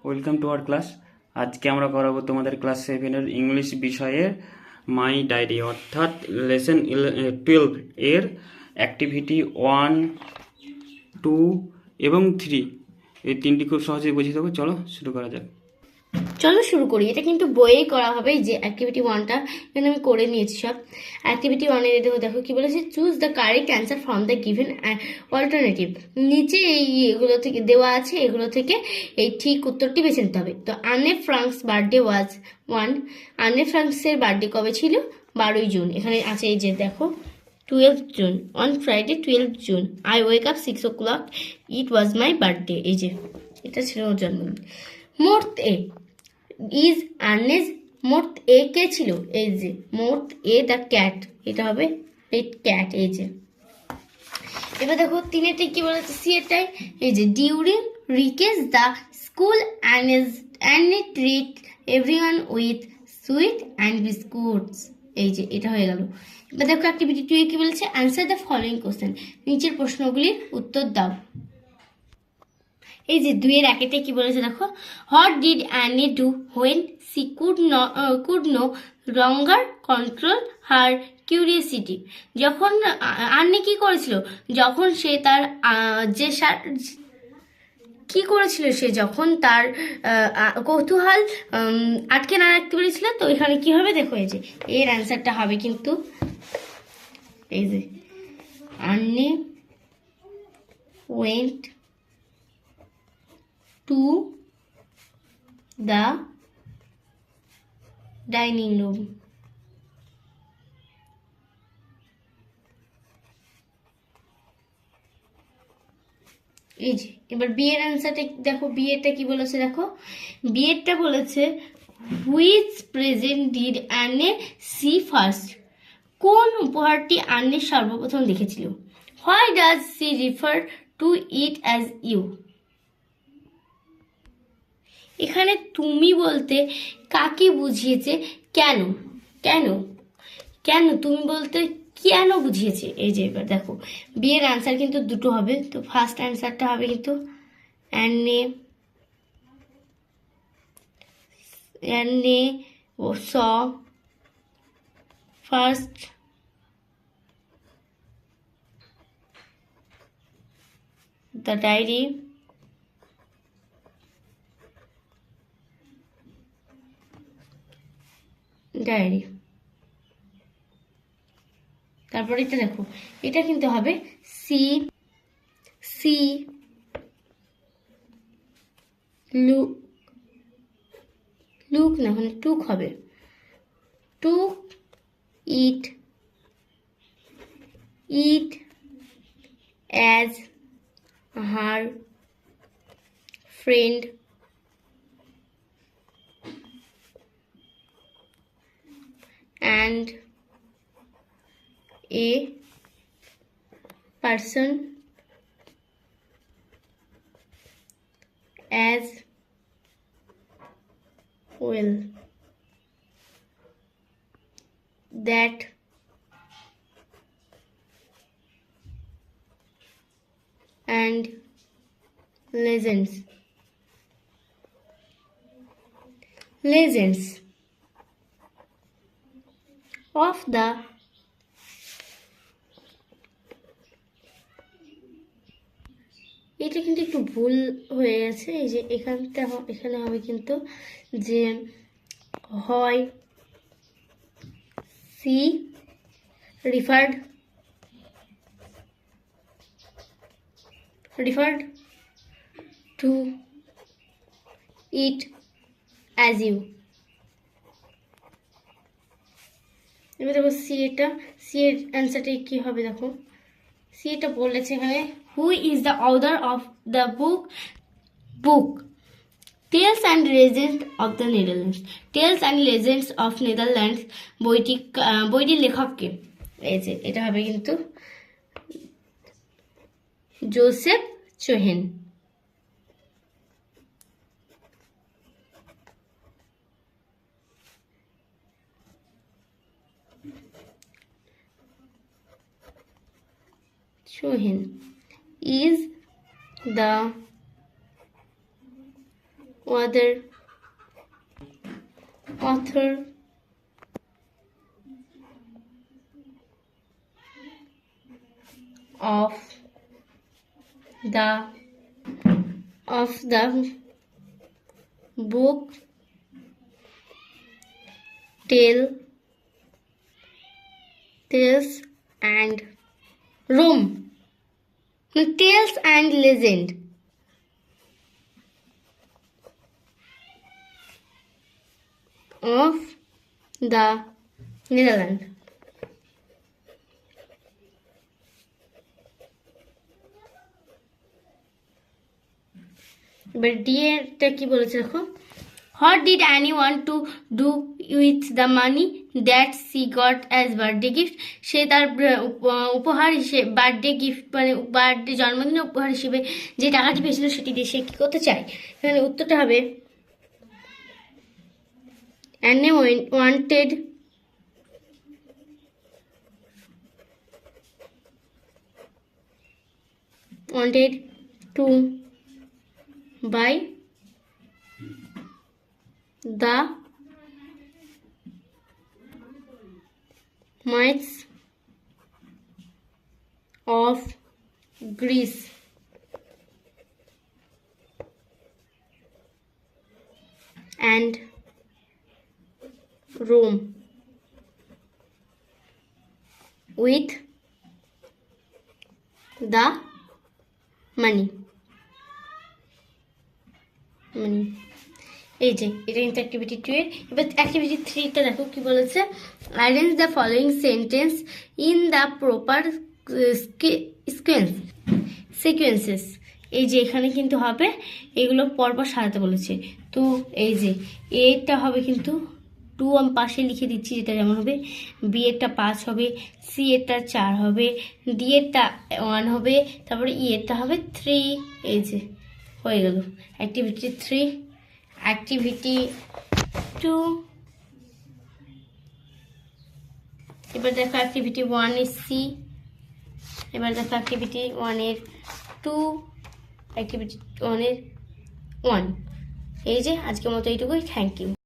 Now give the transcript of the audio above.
Welcome to our class. আজকে আমরা করাবো তোমাদের ক্লাস 7-এর ইংলিশ বিষয়ের মাই ডায়েরি, অর্থাৎ লেসন 12 এর অ্যাক্টিভিটি 1, 2 এবং 3। এই তিনটি খুব সহজেই বুঝিয়ে দেবো। চলো শুরু করা যাক। চলো শুরু করি। এটা কিন্তু বইয়ে করা হবে। যে অ্যাক্টিভিটি 1টা এখানে আমি করে নিয়েছি সব। অ্যাক্টিভিটি 1 এর দেখো কি বলেছে, choose the correct answer from the given alternative. নিচে এগুলো থেকে দেওয়া আছে, এগুলো থেকে এই ঠিক উত্তরটি বেছে নিতে হবে। তো আনে ফ্রাঙ্কস বার্থডে ওয়াজ 1। আনে ফ্রাঙ্কসের বার্থডে কবে ছিল? 12ই জুন। এখানে আছে এই যে দেখো 12th June. On Friday 12th June I wake up 6 o'clock, it was my birthday. এই যে এটা ছিল ওর জন্মদিন। মোর্থ এ ইজ আর্নেস। মোর্থ এ কে ছিল? এই যে মোর্থ এ দ্য ক্যাট, এটা হবে পেট ক্যাট। এই যে এবার দেখো তিনেরটাই কি বলেছে, সি এরটাই এই যে during recess the school and treat everyone with sweet and biscuits. এই যে এটা হয়ে গেল। এবার দেখো অ্যাক্টিভিটি 2 কি বলেছে, অ্যান্সার দ্য ফলোইং কোশ্চেন। নিচের প্রশ্নগুলির উত্তর দাও। এই যে 2-এর একেতে কি বলেছে দেখো, what did Annie do when she could no longer control her curiosity. যখন আন্নি কি করেছিল, যখন সে তার কি করেছিল, সে যখন তার কৌতূহল আটকে না রাখতে পেরেছিল। তো এখানে কি হবে দেখো, এই যে এর অ্যান্সারটা হবে কিন্তু এই যে আন্নি went to the dining room. এই যে এবার বি এর অ্যান্সারটা দেখো, বি এরটা কি বলেছে দেখো, বি এরটা বলেছে which present did Anne she first. কোন উপহারটি আন্নে সর্বপ্রথম দেখেছিল? Why does she refer to it as you. এখানে তুমি বলতে কাকে বুঝিয়েছে? কেন কেন কেন তুমি বলতে কেন বুঝিয়েছে। এই যে এবার দেখো বি এর আনসার কিন্তু দুটো হবে। তো ফার্স্ট অ্যান্সারটা হবে কিন্তু অ্যানে ও স ফার্স্ট দ্য ডায়েরি তারপরে এটা দেখো, এটা কিন্তু হবে সি সি লুক না, মানে টুক হবে, took it as her friend and a person as well, that and legends of the এটা কিন্তু একটু ভুল হয়ে গেছে। এই যে এখানে হবে কিন্তু যে হয় she referred to it as you. এবার দেখো সি এর অ্যান্সারটা কি হবে দেখো, সি এটা বলেছে এখানে who is the author of the book tales and legends of the Netherlands. Tales and legends of Netherlands বইটির লেখককে। এই যে এটা হবে কিন্তু Joseph Cohen. is the author of the book Tales and Legend of the Netherlands. এবার D এরটা কি বলেছে দেখো, what did Annie want to do with the money that she got as birthday gift? সে তার উপহার হিসেবে বার্থডে গিফট মানে birthday জন্মদিনের উপহার হিসেবে যে টাকাটি পেয়েছিল সেটি দিয়ে সে কি করতে চায়। এখানে উত্তরটা হবে Annie wanted to buy the myths of Greece and Rome with the money. এই যে এটা কিন্তু অ্যাক্টিভিটি 2 এর। এবার অ্যাক্টিভিটি 3 টা দেখো কি বলেছে, arrange the following sentence in the proper sequences. এই যে এখানে কিন্তু হবে এগুলো পরপর সাজাতে বলেছে। তো এই যে এটা হবে কিন্তু 2 আমি পাশে লিখে দিচ্ছি, যেটা যেমন হবে বি এরটা 5 হবে, সি এরটা 4 হবে, ডি এরটা 1 হবে, তারপরে ই এরটা হবে 3। এই যে হয়ে গেল অ্যাক্টিভিটি 3। অ্যাক্টিভিটি 2 এবার দেখো অ্যাক্টিভিটি 1 এর সি, এবার দেখো অ্যাক্টিভিটি 1 এর 2, অ্যাক্টিভিটি 1 এর 1। এই যে আজকের মতো এইটুকুই, থ্যাংক ইউ।